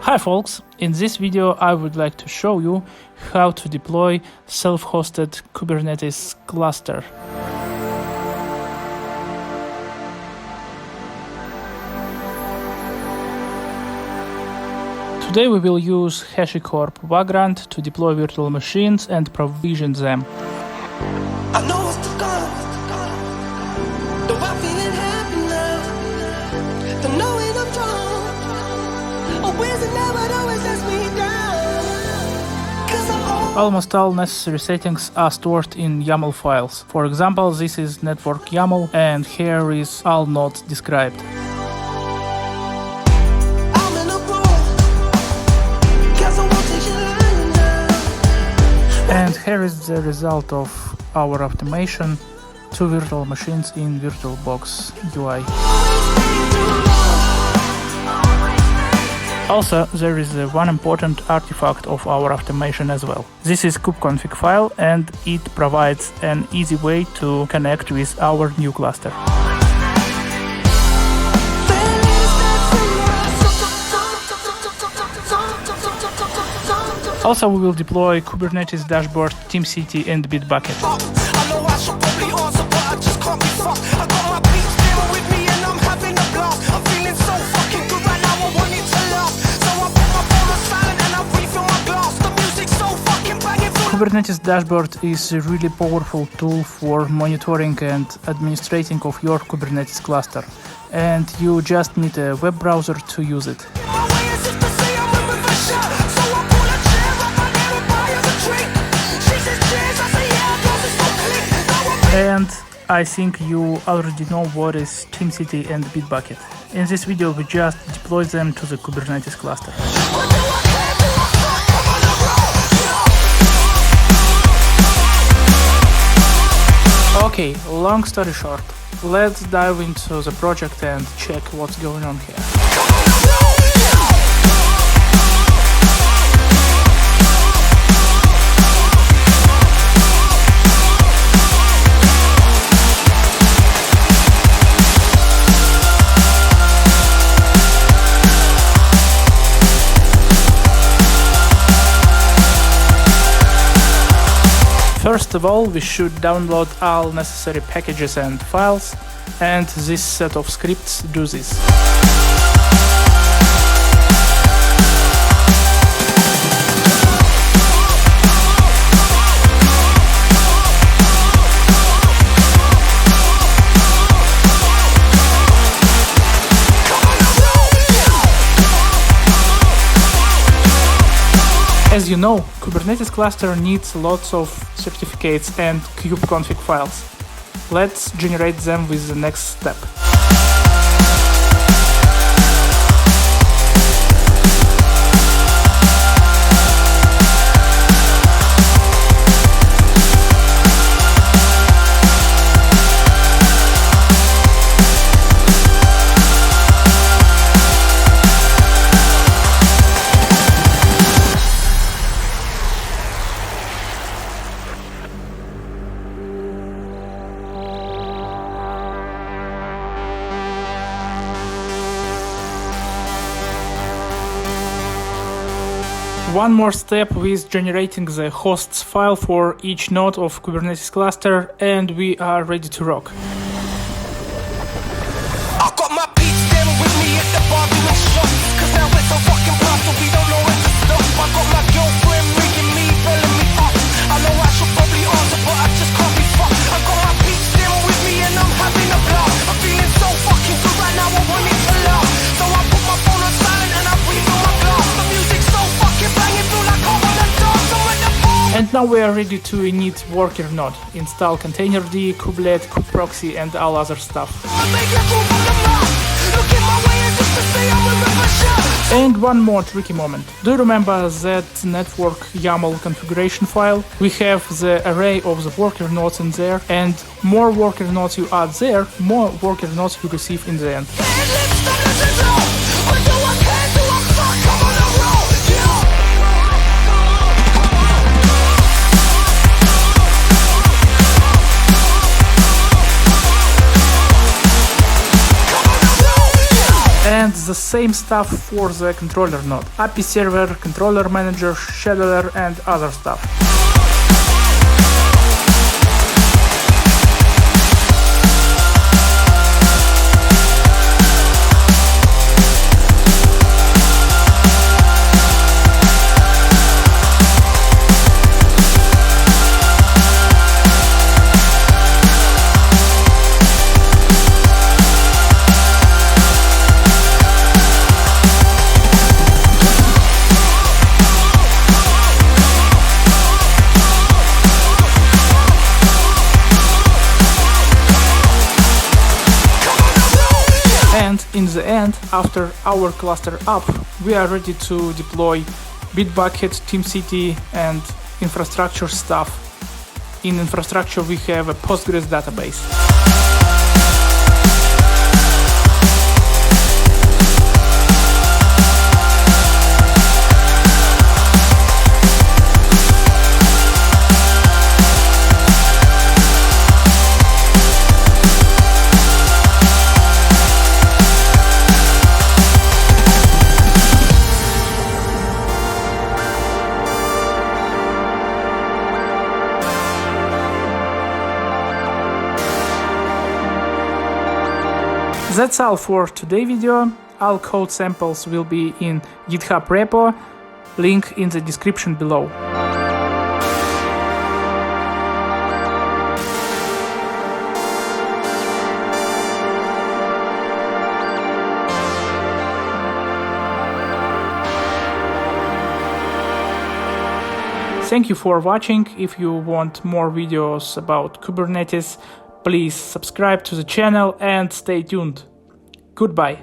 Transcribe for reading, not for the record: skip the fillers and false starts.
Hi folks, in this video I would like to show you how to deploy self-hosted Kubernetes cluster. Today we will use HashiCorp Vagrant to deploy virtual machines and provision them. I know what's to come. Though I'm feeling happy now. The knowing I'm strong. Always and never always lets me down. 'Cause I'm Almost all necessary settings are stored in YAML files. For example, this is network YAML and here is all nodes described. in a roar. 'Cause I won't take you lying down. And here is the result of our automation: 2 virtual machines in VirtualBox UI. Also, there is one important artifact of our automation as well. This is kubeconfig file and it provides an easy way to connect with our new cluster. Also, we will deploy Kubernetes dashboard, TeamCity and Bitbucket. I know I should probably answer, but I just can't be fucked. I got my beats there with me and I'm having a blast. I'm feeling so fucking good right now, I want it to last. So I put my phone on silent and I refill my glass. The music's so fucking banging full. Kubernetes dashboard is a really powerful tool for monitoring and administrating of your Kubernetes cluster, and you just need a web browser to use it. My way is just to say I'm with a shot. So I pull a chair up my there and buy us a drink. She says cheers, I say yeah, cause it's so click. Now I'm And I think you already know what is TeamCity and Bitbucket. In this video we just deploy them to the Kubernetes cluster. Okay, long story short, let's dive into the project and check what's going on here. First of all, we should download all necessary packages and files, and this set of scripts do this. As you know, Kubernetes cluster needs lots of certificates and kubeconfig files. Let's generate them with the next step. One more step with generating the hosts file for each node of Kubernetes cluster, and we are ready to rock. I got my beats there with me at the bar doing shots. 'Cause now it's a fucking blast, so we don't know when to stop. I got my girlfriend ringing me, belling me up. I know I should probably answer, but I just can't be fucked. I got my beats there with me and I'm having a blast. I'm feeling so fucking good right now, I want it to last. So I put my phone on silent and I refill my glass. The music's so fucking banging, feel like I wanna dance. I'm at the bar. And now we are ready to init worker node, install containerd, kubelet, kubeproxy and all other stuff. And one more tricky moment. Do you remember that network YAML configuration file? We have the array of the worker nodes in there, and more worker nodes you add there, more worker nodes you receive in the end. the same stuff for the controller node: API server, controller manager, scheduler, and other stuff. And in the end, after our cluster up, we are ready to deploy Bitbucket, TeamCity, and infrastructure stuff. In infrastructure, we have a Postgres database. That's all for today's video. All code samples will be in GitHub repo, link in the description below. Thank you for watching. If you want more videos about Kubernetes, please subscribe to the channel and stay tuned. Goodbye.